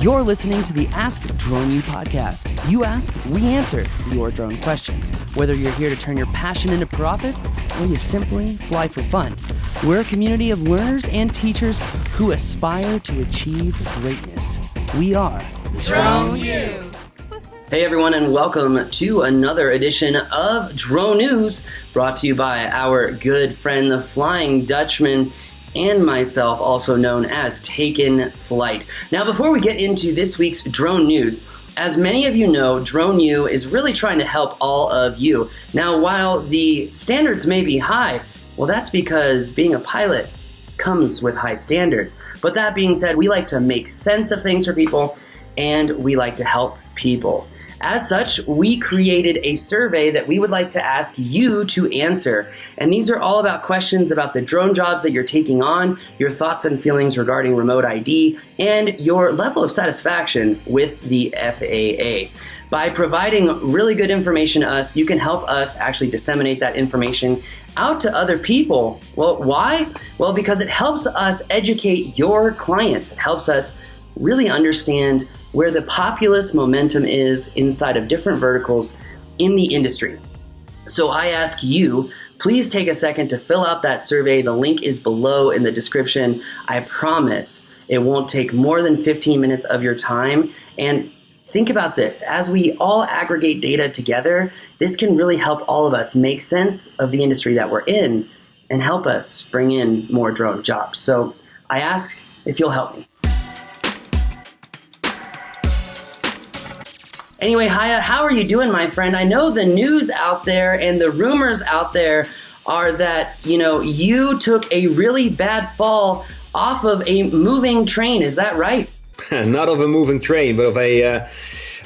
You're listening to the Ask Drone U podcast. You ask, we answer your drone questions. Whether you're here to turn your passion into profit or you simply fly for fun, we're a community of learners and teachers who aspire to achieve greatness. We are Drone U. Hey everyone, and welcome to another edition of Drone News, brought to you by our good friend, the Flying Dutchman, and myself, also known as Taken Flight. Now, before we get into this week's drone news, as many of you know, Drone U is really trying to help all of you. Now, while the standards may be high, well, that's because being a pilot comes with high standards. But that being said, we like to make sense of things for people, and we like to help people. As such, we created a survey that we would like to ask you to answer. And these are all about questions about the drone jobs that you're taking on, your thoughts and feelings regarding remote ID, and your level of satisfaction with the FAA. By providing really good information to us, you can help us actually disseminate that information out to other people. Well, why? Well, because it helps us educate your clients. It helps us really understand where the populist momentum is inside of different verticals in the industry. So I ask you, please take a second to fill out that survey. The link is below in the description. I promise it won't take more than 15 minutes of your time. And think about this, as we all aggregate data together, this can really help all of us make sense of the industry that we're in and help us bring in more drone jobs. So I ask if you'll help me. Anyway, Haya, how are you doing, my friend? I know the news out there and the rumors out there are that, you took a really bad fall off of a moving train. Is that right? Not of a moving train, but of a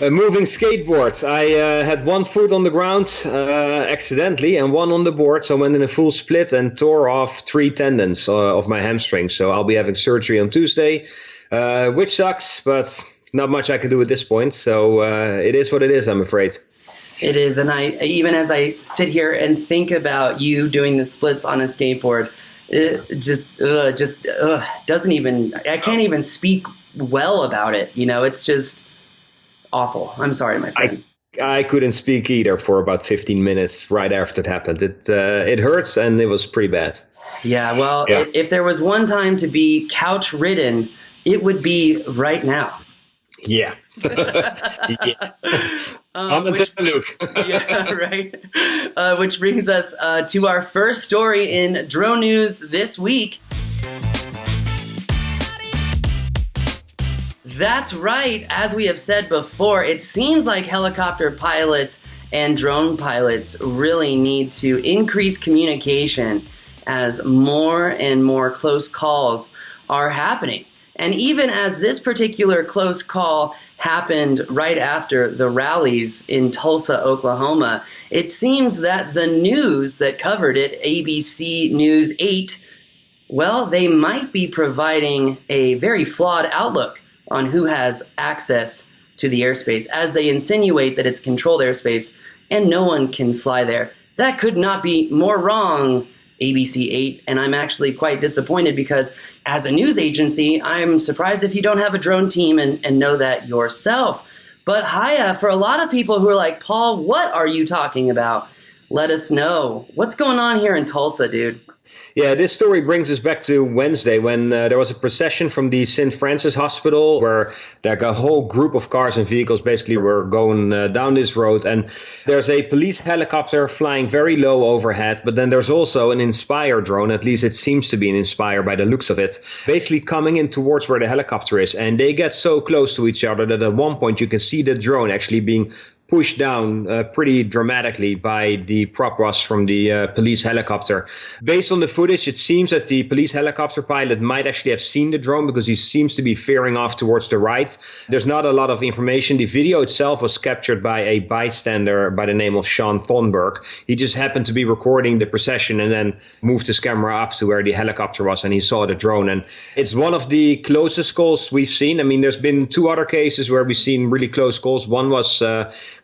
moving skateboard. I had one foot on the ground accidentally and one on the board, so I went in a full split and tore off 3 tendons of my hamstrings. So I'll be having surgery on Tuesday, which sucks, but not much I can do at this point, so it is what it is, I'm afraid. It is, and even as I sit here and think about you doing the splits on a skateboard, it just doesn't even, I can't even speak well about it, it's just awful. I'm sorry, my friend. I couldn't speak either for about 15 minutes right after it happened. It hurts, and it was pretty bad. Yeah, well, yeah. If there was one time to be couch-ridden, it would be right now. Yeah. Yeah. Yeah, right. Which brings us to our first story in Drone News this week. That's right. As we have said before, it seems like helicopter pilots and drone pilots really need to increase communication as more and more close calls are happening. And even as this particular close call happened right after the rallies in Tulsa, Oklahoma, it seems that the news that covered it, ABC News 8, well, they might be providing a very flawed outlook on who has access to the airspace, as they insinuate that it's controlled airspace and no one can fly there. That could not be more wrong, ABC 8, and I'm actually quite disappointed because as a news agency, I'm surprised if you don't have a drone team and know that yourself. But Haya, for a lot of people who are like, Paul, what are you talking about? Let us know. What's going on here in Tulsa, dude? Yeah, this story brings us back to Wednesday when there was a procession from the St. Francis Hospital where like a whole group of cars and vehicles basically were going down this road. And there's a police helicopter flying very low overhead, but then there's also an Inspire drone, at least it seems to be an Inspire by the looks of it, basically coming in towards where the helicopter is. And they get so close to each other that at one point you can see the drone actually being pushed down pretty dramatically by the prop bus from the police helicopter. Based on the footage, it seems that the police helicopter pilot might actually have seen the drone because he seems to be veering off towards the right. There's not a lot of information. The video itself was captured by a bystander by the name of Sean Thornburg. He just happened to be recording the procession and then moved his camera up to where the helicopter was and he saw the drone. And it's one of the closest calls we've seen. I mean, there's been 2 other cases where we've seen really close calls. One was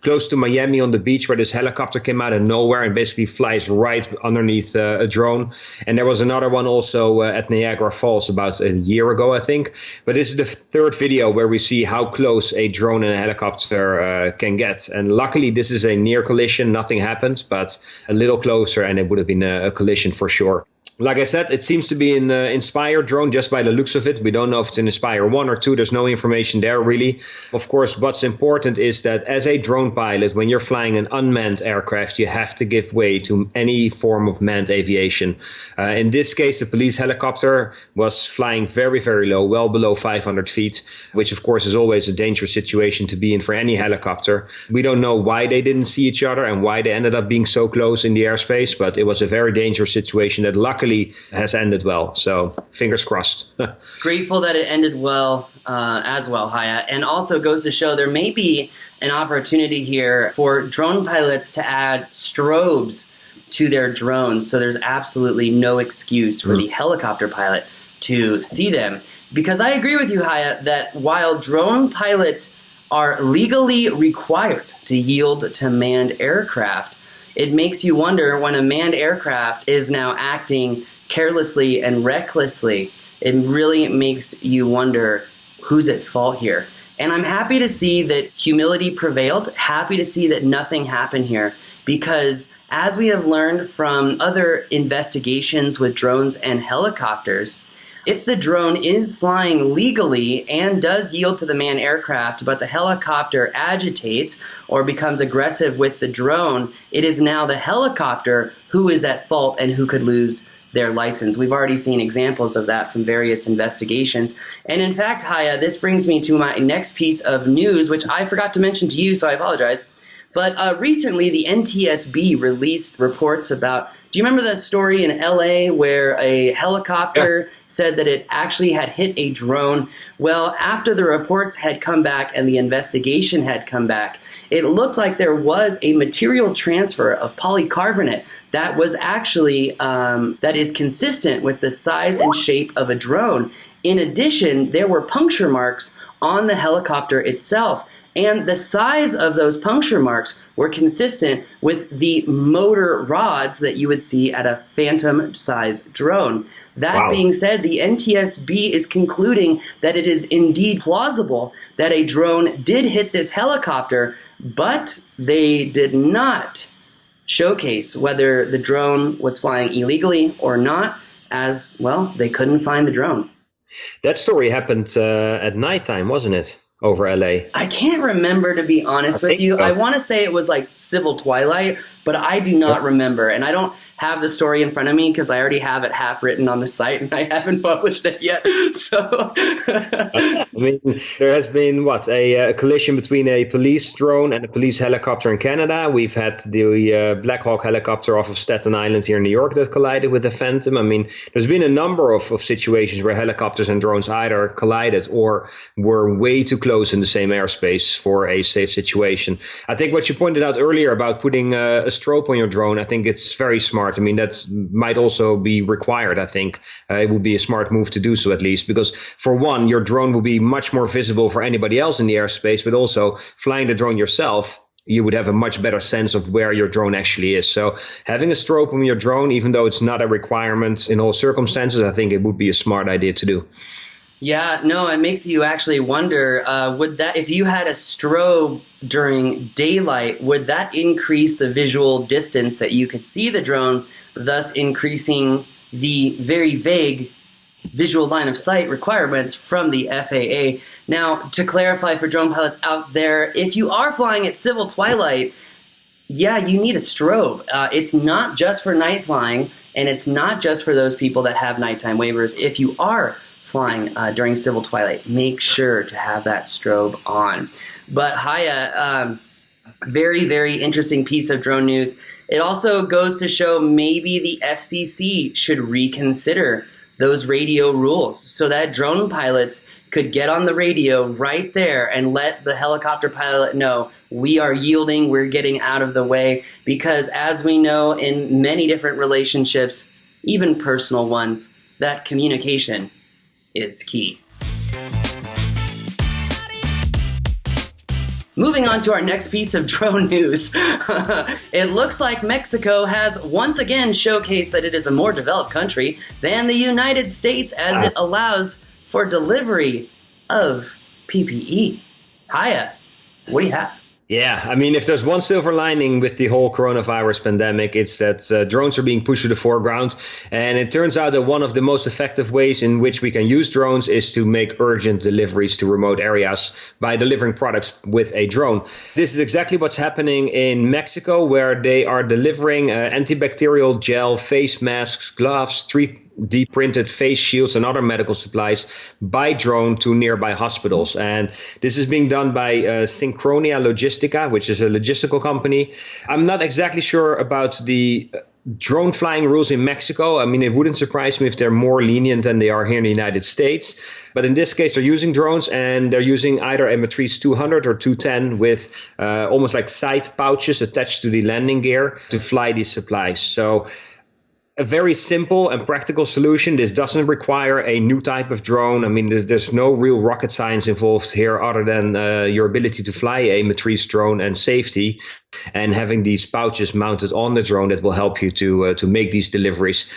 close to Miami on the beach where this helicopter came out of nowhere and basically flies right underneath a drone. And there was another one also at Niagara Falls about a year ago, I think. But this is the third video where we see how close a drone and a helicopter can get. And luckily, this is a near collision. Nothing happens, but a little closer and it would have been a collision for sure. Like I said, it seems to be an Inspire drone just by the looks of it. We don't know if it's an Inspire 1 or 2. There's no information there really. Of course, what's important is that as a drone pilot, when you're flying an unmanned aircraft, you have to give way to any form of manned aviation. In this case, the police helicopter was flying very, very low, well below 500 feet, which of course is always a dangerous situation to be in for any helicopter. We don't know why they didn't see each other and why they ended up being so close in the airspace, but it was a very dangerous situation that luckily has ended well. So fingers crossed. Grateful that it ended well as well, Haya. And also goes to show there may be an opportunity here for drone pilots to add strobes to their drones. So there's absolutely no excuse for the helicopter pilot to see them. Because I agree with you, Haya, that while drone pilots are legally required to yield to manned aircraft, it makes you wonder when a manned aircraft is now acting carelessly and recklessly. It really makes you wonder who's at fault here. And I'm happy to see that humility prevailed, happy to see that nothing happened here, because as we have learned from other investigations with drones and helicopters, if the drone is flying legally and does yield to the manned aircraft, but the helicopter agitates or becomes aggressive with the drone, it is now the helicopter who is at fault and who could lose their license. We've already seen examples of that from various investigations. And in fact, Haya, this brings me to my next piece of news, which I forgot to mention to you, so I apologize. But recently, the NTSB released reports about, do you remember the story in LA where a helicopter said that it actually had hit a drone? Well, after the reports had come back and the investigation had come back, it looked like there was a material transfer of polycarbonate that was actually, that is consistent with the size and shape of a drone. In addition, there were puncture marks on the helicopter itself. And the size of those puncture marks were consistent with the motor rods that you would see at a phantom-sized drone. That being said, the NTSB is concluding that it is indeed plausible that a drone did hit this helicopter, but they did not showcase whether the drone was flying illegally or not, as, well, they couldn't find the drone. That story happened at nighttime, wasn't it? Over LA. I can't remember, to be honest with you. So. I want to say it was like civil twilight, but I do not remember. And I don't have the story in front of me because I already have it half written on the site and I haven't published it yet. So, I mean, there has been a collision between a police drone and a police helicopter in Canada. We've had the Black Hawk helicopter off of Staten Island here in New York that collided with a Phantom. I mean, there's been a number of situations where helicopters and drones either collided or were way too close in the same airspace for a safe situation. I think what you pointed out earlier about putting a strobe on your drone, I think it's very smart. I mean, that might also be required, I think. It would be a smart move to do so, at least, because for one, your drone will be much more visible for anybody else in the airspace, but also flying the drone yourself, you would have a much better sense of where your drone actually is. So having a strobe on your drone, even though it's not a requirement in all circumstances, I think it would be a smart idea to do. Yeah, no, it makes you actually wonder, would that, if you had a strobe during daylight, would that increase the visual distance that you could see the drone, thus increasing the very vague visual line of sight requirements from the FAA? Now, to clarify for drone pilots out there, if you are flying at civil twilight, yeah, you need a strobe. It's not just for night flying, and it's not just for those people that have nighttime waivers. If you are flying during civil twilight, make sure to have that strobe on. But Haya, very, very interesting piece of drone news. It also goes to show maybe the FCC should reconsider those radio rules so that drone pilots could get on the radio right there and let the helicopter pilot know we are yielding, we're getting out of the way. Because as we know in many different relationships, even personal ones, that communication is key. Moving on to our next piece of drone news. It looks like Mexico has once again showcased that it is a more developed country than the United States as it allows for delivery of PPE. Hiya, what do you have? Yeah, I mean, if there's one silver lining with the whole coronavirus pandemic, it's that drones are being pushed to the foreground. And it turns out that one of the most effective ways in which we can use drones is to make urgent deliveries to remote areas by delivering products with a drone. This is exactly what's happening in Mexico, where they are delivering antibacterial gel, face masks, gloves, 3D printed face shields and other medical supplies by drone to nearby hospitals. And this is being done by Syncronia Logistica, which is a logistical company. I'm not exactly sure about the drone flying rules in Mexico. I mean, it wouldn't surprise me if they're more lenient than they are here in the United States. But in this case, they're using drones, and they're using either a Matrice 200 or 210 with almost like side pouches attached to the landing gear to fly these supplies. So a very simple and practical solution. This doesn't require a new type of drone. I mean, there's no real rocket science involved here other than your ability to fly a Matrice drone and safety, and having these pouches mounted on the drone that will help you to make these deliveries.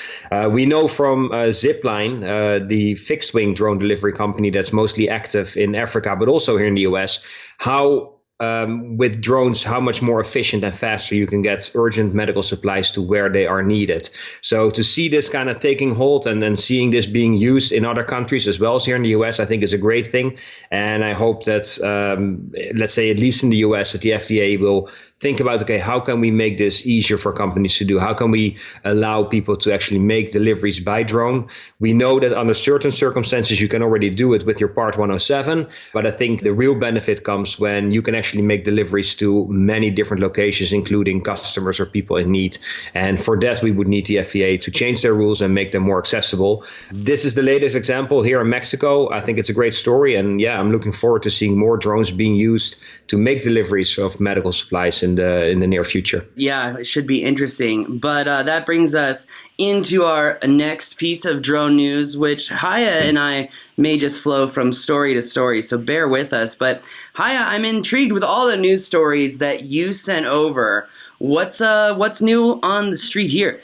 We know from Zipline, the fixed wing drone delivery company that's mostly active in Africa, but also here in the US, how with drones, how much more efficient and faster you can get urgent medical supplies to where they are needed. So to see this kind of taking hold and then seeing this being used in other countries as well as here in the US, I think is a great thing. And I hope that, let's say, at least in the US, that the FDA will think about, okay, how can we make this easier for companies to do? How can we allow people to actually make deliveries by drone? We know that under certain circumstances, you can already do it with your Part 107. But I think the real benefit comes when you can actually make deliveries to many different locations, including customers or people in need. And for that, we would need the FDA to change their rules and make them more accessible. This is the latest example here in Mexico. I think it's a great story. And yeah, I'm looking forward to seeing more drones being used to make deliveries of medical supplies in the near future. Yeah, it should be interesting. But that brings us into our next piece of drone news, which Haya and I may just flow from story to story, so bear with us. But Haya, I'm intrigued with all the news stories that you sent over. What's new on the street here?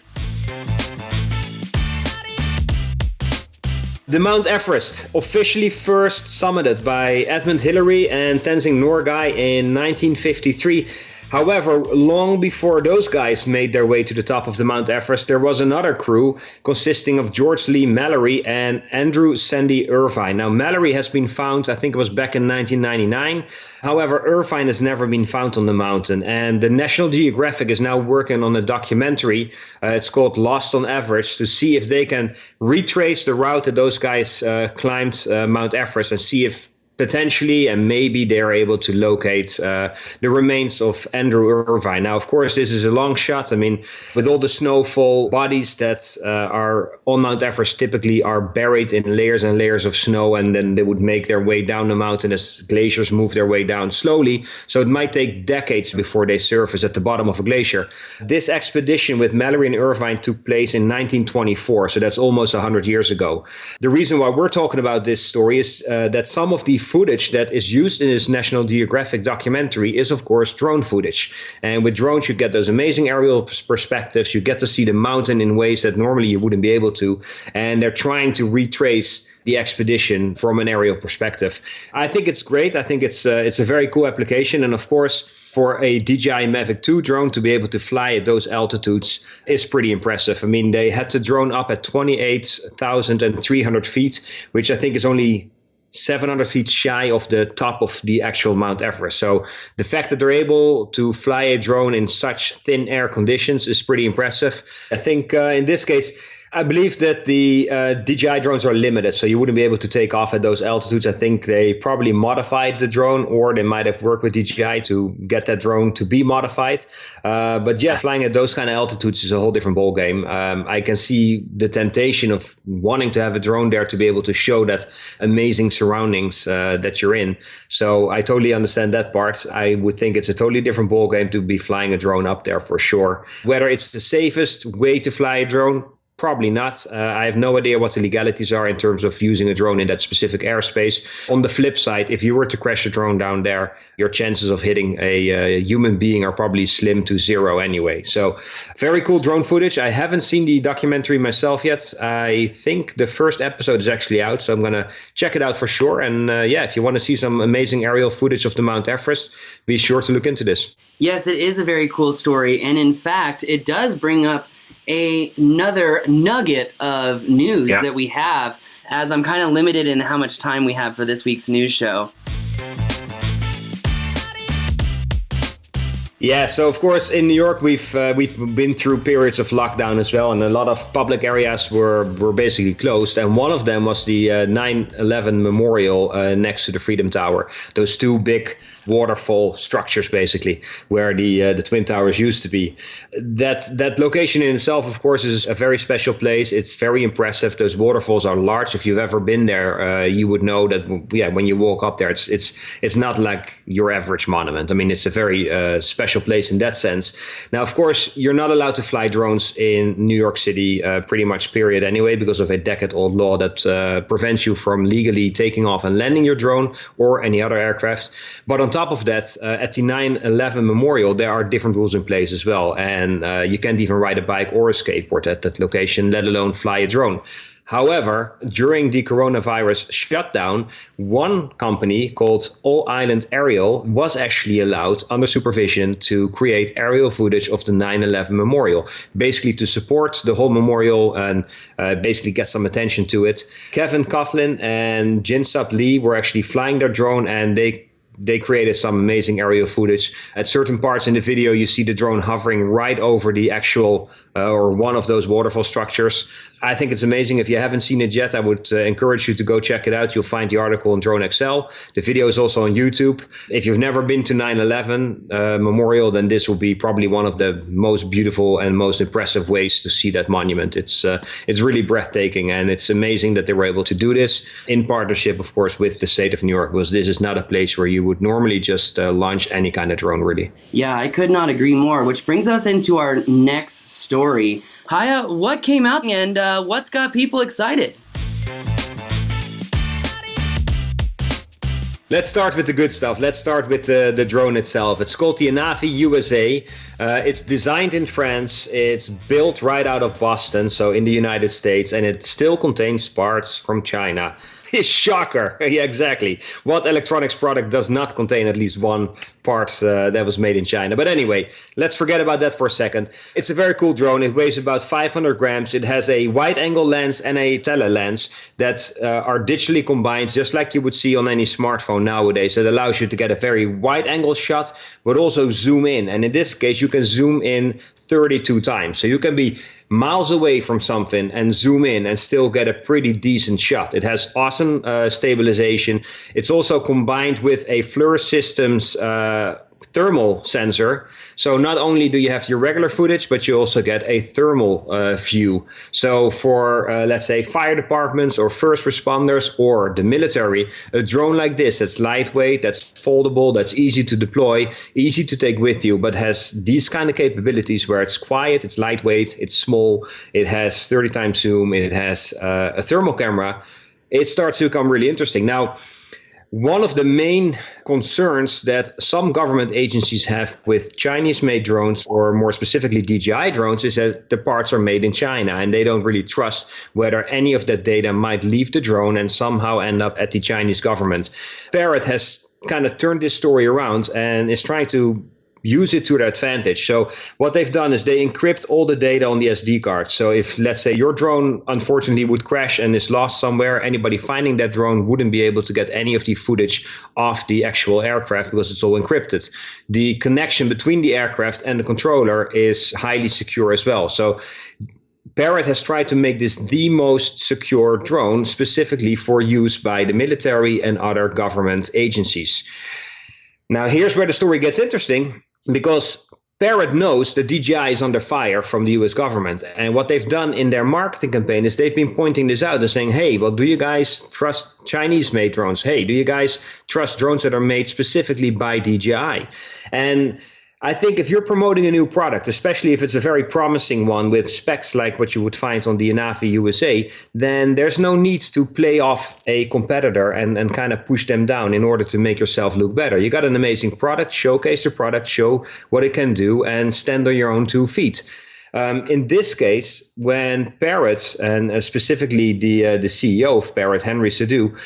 The Mount Everest, officially first summited by Edmund Hillary and Tenzing Norgay in 1953. However, long before those guys made their way to the top of the Mount Everest, there was another crew consisting of George Lee Mallory and Andrew Sandy Irvine. Now, Mallory has been found, I think it was back in 1999. However, Irvine has never been found on the mountain. And the National Geographic is now working on a documentary. It's called Lost on Everest, to see if they can retrace the route that those guys climbed Mount Everest and see if potentially and maybe they're able to locate the remains of Andrew Irvine. Now, of course, this is a long shot. I mean, with all the snowfall, bodies that are on Mount Everest typically are buried in layers and layers of snow, and then they would make their way down the mountain as glaciers move their way down slowly. So it might take decades before they surface at the bottom of a glacier. This expedition with Mallory and Irvine took place in 1924, so that's almost 100 years ago. The reason why we're talking about this story is that some of the footage that is used in this National Geographic documentary is, of course, drone footage. And with drones, you get those amazing aerial perspectives. You get to see the mountain in ways that normally you wouldn't be able to. And they're trying to retrace the expedition from an aerial perspective. I think it's great. I think it's a very cool application. And of course, for a DJI Mavic 2 drone to be able to fly at those altitudes is pretty impressive. I mean, they had the drone up at 28,300 feet, which I think is only 700 feet shy of the top of the actual Mount Everest. So the fact that they're able to fly a drone in such thin air conditions is pretty impressive. I think in this case, I believe that the DJI drones are limited, so you wouldn't be able to take off at those altitudes. I think they probably modified the drone, or they might have worked with DJI to get that drone to be modified. But yeah, flying at those kind of altitudes is a whole different ballgame. I can see the temptation of wanting to have a drone there to be able to show that amazing surroundings that you're in. So I totally understand that part. I would think it's a totally different ballgame to be flying a drone up there for sure. Whether it's the safest way to fly a drone, Probably not. I have no idea what the legalities are in terms of using a drone in that specific airspace. On the flip side, if you were to crash a drone down there, your chances of hitting a human being are probably slim to zero anyway. So very cool drone footage. I haven't seen the documentary myself yet. I think the first episode is actually out, so I'm going to check it out for sure. And if you want to see some amazing aerial footage of the Mount Everest, be sure to look into this. Yes, it is a very cool story. And in fact, it does bring up another nugget of news that we have, as I'm kind of limited in how much time we have for this week's news show. Yeah, so of course in New York we've been through periods of lockdown as well, and a lot of public areas were basically closed. And one of them was the 9/11 memorial next to the Freedom Tower. Those two big waterfall structures, basically, where the Twin Towers used to be. That location in itself, of course, is a very special place. It's very impressive. Those waterfalls are large. If you've ever been there, you would know that. When you walk up there, it's not like your average monument. I mean, it's a very special place in that sense. Now, of course, you're not allowed to fly drones in New York City, pretty much period anyway, because of a decade-old law that prevents you from legally taking off and landing your drone or any other aircraft. But on top of that, at the 9/11 memorial, there are different rules in place as well. And you can't even ride a bike or a skateboard at that location, let alone fly a drone. However, during the coronavirus shutdown, one company called All Island Aerial was actually allowed under supervision to create aerial footage of the 9/11 memorial, basically to support the whole memorial and basically get some attention to it. Kevin Coughlin and Jinsub Lee were actually flying their drone, and they created some amazing aerial footage. At certain parts in the video, you see the drone hovering right over the actual or one of those waterfall structures. I think it's amazing. If you haven't seen it yet, I would encourage you to go check it out. You'll find the article on Drone XL. The video is also on YouTube. If you've never been to 9/11 Memorial, then this will be probably one of the most beautiful and most impressive ways to see that monument. It's really breathtaking, and it's amazing that they were able to do this in partnership, of course, with the state of New York, because this is not a place where you would normally just launch any kind of drone, really. Yeah, I could not agree more, which brings us into our next story. Haya, what came out and what's got people excited? Let's start with the good stuff. Let's start with the drone itself. It's called the Anafi USA. It's designed in France. It's built right out of Boston, so in the United States, and it still contains parts from China. Shocker. Yeah, exactly. What electronics product does not contain at least one part that was made in China? But anyway, let's forget about that for a second. It's a very cool drone. It weighs about 500 grams. It has a wide angle lens and a tele lens that are digitally combined, just like you would see on any smartphone nowadays. It allows you to get a very wide angle shot, but also zoom in. And in this case, you can zoom in 32 times. So you can be miles away from something and zoom in and still get a pretty decent shot. It has awesome stabilization. It's also combined with a FLIR Systems thermal sensor. So not only do you have your regular footage, but you also get a thermal view. So for, let's say, fire departments or first responders or the military, a drone like this that's lightweight, that's foldable, that's easy to deploy, easy to take with you, but has these kind of capabilities where it's quiet, it's lightweight, it's small, it has 30 times zoom, it has a thermal camera, it starts to become really interesting. Now, one of the main concerns that some government agencies have with Chinese-made drones, or more specifically DJI drones, is that the parts are made in China, and they don't really trust whether any of that data might leave the drone and somehow end up at the Chinese government. Parrot has kind of turned this story around and is trying to use it to their advantage. So what they've done is they encrypt all the data on the SD card. So if, let's say, your drone unfortunately would crash and is lost somewhere, anybody finding that drone wouldn't be able to get any of the footage of the actual aircraft because it's all encrypted. The connection between the aircraft and the controller is highly secure as well. So Parrot has tried to make this the most secure drone specifically for use by the military and other government agencies. Now, here's where the story gets interesting, because Parrot knows that DJI is under fire from the US government. And what they've done in their marketing campaign is they've been pointing this out and saying, hey, well, do you guys trust Chinese-made drones? Hey, do you guys trust drones that are made specifically by DJI? And I think if you're promoting a new product, especially if it's a very promising one with specs like what you would find on the Anafi USA, then there's no need to play off a competitor and kind of push them down in order to make yourself look better. You got an amazing product, showcase the product, show what it can do, and stand on your own 2 feet. In this case, when Parrot, and specifically the CEO of Parrot, Henry Sadu,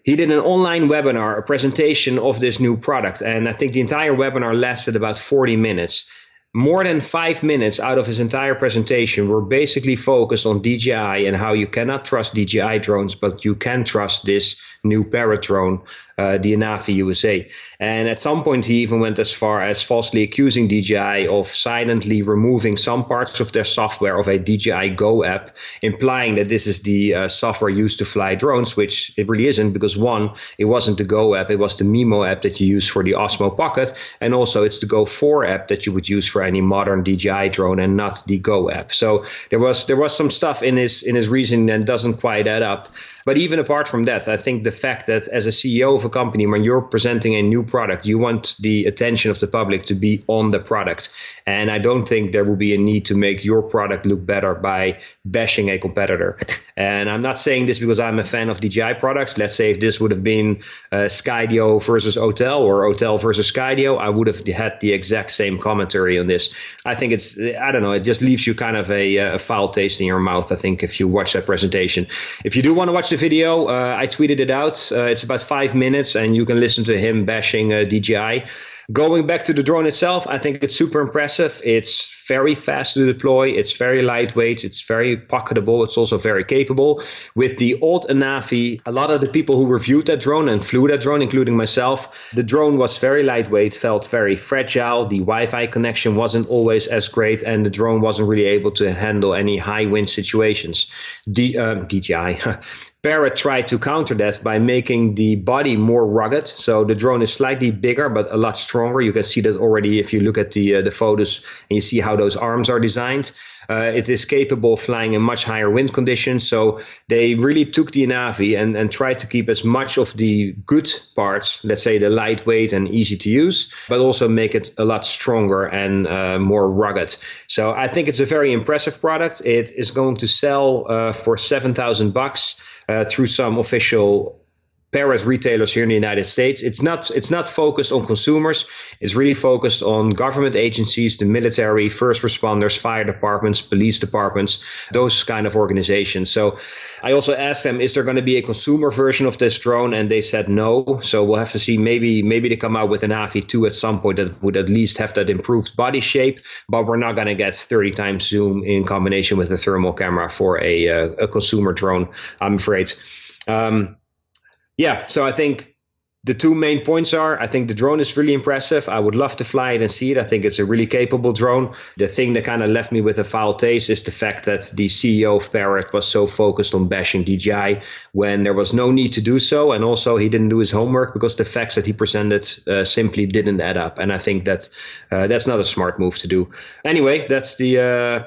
he did an online webinar, a presentation of this new product. And I think the entire webinar lasted about 40 minutes. More than 5 minutes out of his entire presentation were basically focused on DJI and how you cannot trust DJI drones, but you can trust this new Parrot drone, the Anafi USA. And at some point, he even went as far as falsely accusing DJI of silently removing some parts of their software of a DJI Go app, implying that this is the software used to fly drones, which it really isn't, because one, it wasn't the Go app, it was the Mimo app that you use for the Osmo Pocket, and also it's the Go 4 app that you would use for any modern DJI drone and not the Go app. So there was some stuff in his reasoning that doesn't quite add up. But even apart from that, I think the fact that as a CEO of a company, when you're presenting a new product, you want the attention of the public to be on the product. And I don't think there will be a need to make your product look better by bashing a competitor. And I'm not saying this because I'm a fan of DJI products. Let's say if this would have been Skydio versus Hotel or Hotel versus Skydio, I would have had the exact same commentary on this. I think I don't know, it just leaves you kind of a foul taste in your mouth, I think, if you watch that presentation. If you do want to watch the video, I tweeted it out. It's about 5 minutes and you can listen to him bashing DJI. Going back to the drone itself, I think it's super impressive. It's very fast to deploy. It's very lightweight. It's very pocketable. It's also very capable. With the old Anafi, a lot of the people who reviewed that drone and flew that drone, including myself, the drone was very lightweight, felt very fragile. The Wi-Fi connection wasn't always as great, and the drone wasn't really able to handle any high wind situations. DJI. Parrot tried to counter that by making the body more rugged. So the drone is slightly bigger, but a lot stronger. You can see that already if you look at the photos and you see how those arms are designed. It is capable of flying in much higher wind conditions. So they really took the Anafi and tried to keep as much of the good parts, let's say the lightweight and easy to use, but also make it a lot stronger and more rugged. So I think it's a very impressive product. It is going to sell for $7,000 through some official Parrot retailers here in the United States. It's not focused on consumers. It's really focused on government agencies, the military, first responders, fire departments, police departments, those kind of organizations. So I also asked them, is there going to be a consumer version of this drone? And they said no. So we'll have to see. Maybe they come out with an Anafi 2 at some point that would at least have that improved body shape, but we're not going to get 30 times zoom in combination with a thermal camera for a consumer drone, I'm afraid. Yeah, so I think the two main points are, I think the drone is really impressive. I would love to fly it and see it. I think it's a really capable drone. The thing that kind of left me with a foul taste is the fact that the CEO of Parrot was so focused on bashing DJI when there was no need to do so. And also he didn't do his homework because the facts that he presented simply didn't add up. And I think that's not a smart move to do. Anyway, that's the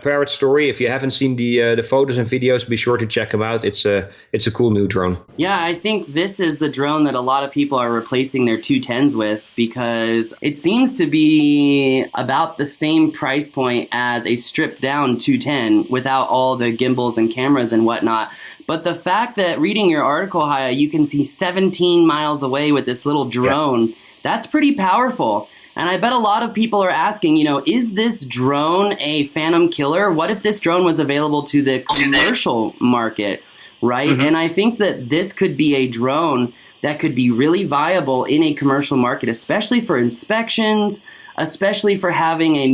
Parrot story. If you haven't seen the photos and videos, be sure to check them out. It's a cool new drone. Yeah, I think this is the drone that a lot of people are replacing their 210s with, because it seems to be about the same price point as a stripped down 210 without all the gimbals and cameras and whatnot. But the fact that reading your article, Haya, you can see 17 miles away with this little drone, that's pretty powerful. And I bet a lot of people are asking, is this drone a phantom killer? What if this drone was available to the commercial market, right? Mm-hmm. And I think that this could be a drone that could be really viable in a commercial market, especially for inspections, especially for having a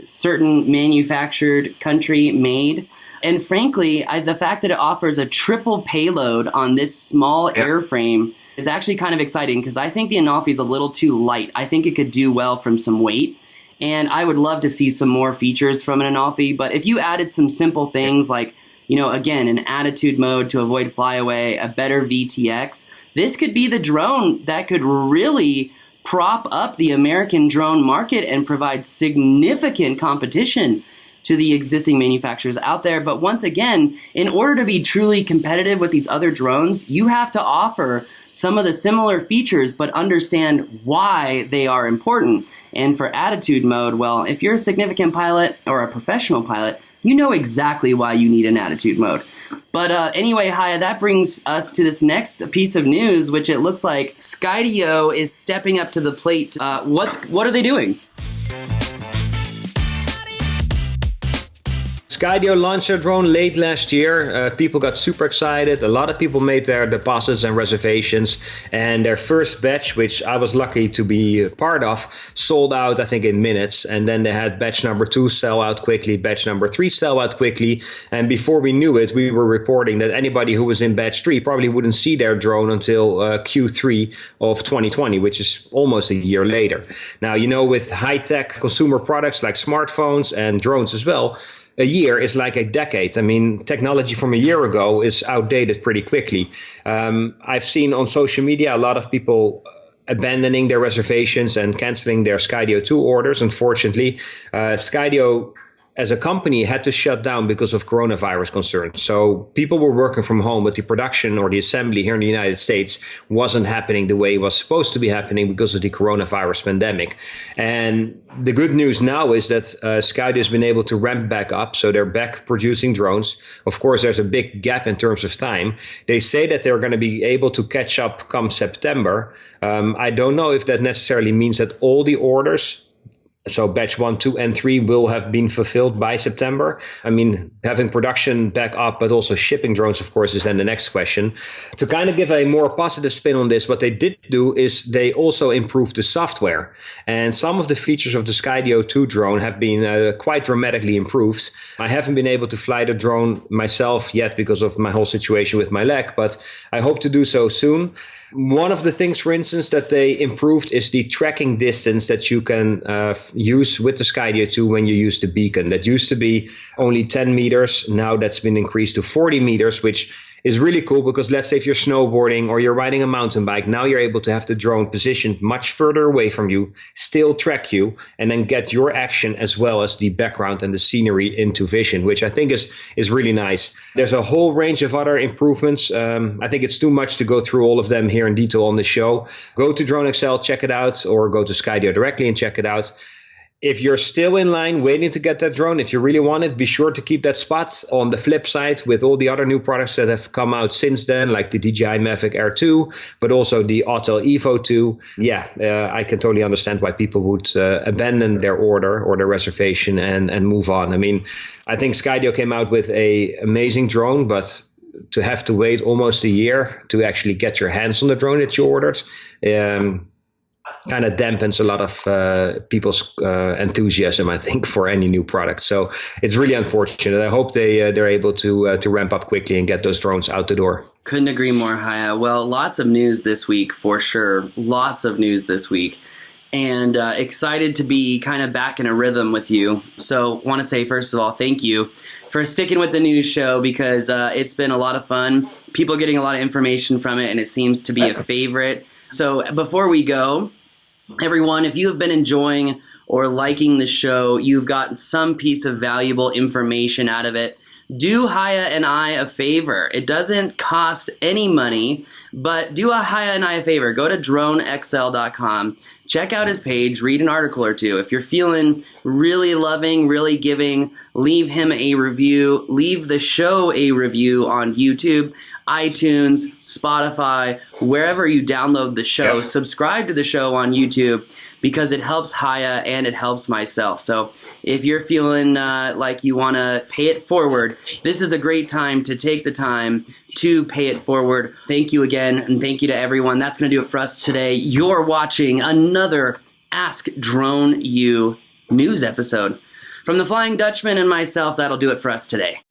certain manufactured country made. And frankly, the fact that it offers a triple payload on this small airframe is actually kind of exciting, because I think the Anafi is a little too light. I think it could do well from some weight. And I would love to see some more features from an Anafi. But if you added some simple things like, again, an attitude mode to avoid flyaway, a better VTX, this could be the drone that could really prop up the American drone market and provide significant competition to the existing manufacturers out there. But once again, in order to be truly competitive with these other drones, you have to offer some of the similar features, but understand why they are important. And for attitude mode, well, if you're a significant pilot or a professional pilot, you know exactly why you need an attitude mode. But anyway, Haya, that brings us to this next piece of news, which it looks like Skydio is stepping up to the plate. What are they doing? Skydio launched their drone late last year. People got super excited. A lot of people made their deposits and reservations. And their first batch, which I was lucky to be part of, sold out, I think, in minutes. And then they had batch number 2 sell out quickly, batch number 3 sell out quickly. And before we knew it, we were reporting that anybody who was in batch 3 probably wouldn't see their drone until Q3 of 2020, which is almost a year later. Now, with high-tech consumer products like smartphones and drones as well, a year is like a decade. I mean, technology from a year ago is outdated pretty quickly. I've seen on social media a lot of people abandoning their reservations and canceling their Skydio 2 orders. Unfortunately, Skydio as a company had to shut down because of coronavirus concerns. So people were working from home, but the production or the assembly here in the United States wasn't happening the way it was supposed to be happening because of the coronavirus pandemic. And the good news now is that Skydio has been able to ramp back up. So they're back producing drones. Of course, there's a big gap in terms of time. They say that they're going to be able to catch up come September. I don't know if that necessarily means that all the orders, so batch 1, 2, and 3 will have been fulfilled by September. I mean, having production back up, but also shipping drones, of course, is then the next question. To kind of give a more positive spin on this, what they did do is they also improved the software. And some of the features of the Skydio 2 drone have been quite dramatically improved. I haven't been able to fly the drone myself yet because of my whole situation with my leg, but I hope to do so soon. One of the things, for instance, that they improved is the tracking distance that you can use with the Skydio 2 when you use the beacon. That used to be only 10 meters. Now that's been increased to 40 meters, which is really cool because let's say if you're snowboarding or you're riding a mountain bike, now you're able to have the drone positioned much further away from you, still track you, and then get your action as well as the background and the scenery into vision, which I think is really nice. There's a whole range of other improvements. I think it's too much to go through all of them here in detail on the show. Go to Drone Excel, check it out, or go to Skydio directly and check it out. If you're still in line waiting to get that drone, if you really want it, be sure to keep that spot. On the flip side, with all the other new products that have come out since then, like the DJI Mavic Air 2, but also the Autel Evo 2, I can totally understand why people would abandon their order or their reservation and move on. I mean, I think Skydio came out with an amazing drone, but to have to wait almost a year to actually get your hands on the drone that you ordered, kind of dampens a lot of people's enthusiasm, I think, for any new product. So it's really unfortunate. I hope they're able to ramp up quickly and get those drones out the door. Couldn't agree more, Haya. Well, lots of news this week for sure. Lots of news this week. And excited to be kind of back in a rhythm with you. So want to say, first of all, thank you for sticking with the news show because it's been a lot of fun. People are getting a lot of information from it, and it seems to be a favorite. So before we go, everyone, if you have been enjoying or liking the show, you've gotten some piece of valuable information out of it, do Haya and I a favor. It doesn't cost any money, but do Haya and I a favor. Go to dronexl.com. Check out his page, read an article or two. If you're feeling really loving, really giving, leave him a review. Leave the show a review on YouTube, iTunes, Spotify, wherever you download the show. Yep. Subscribe to the show on YouTube because it helps Haya and it helps myself. So if you're feeling like you want to pay it forward, this is a great time to take the time to pay it forward. Thank you again, and thank you to everyone. That's going to do it for us today. You're watching another Ask Drone U news episode. From the Flying Dutchman and myself, that'll do it for us today.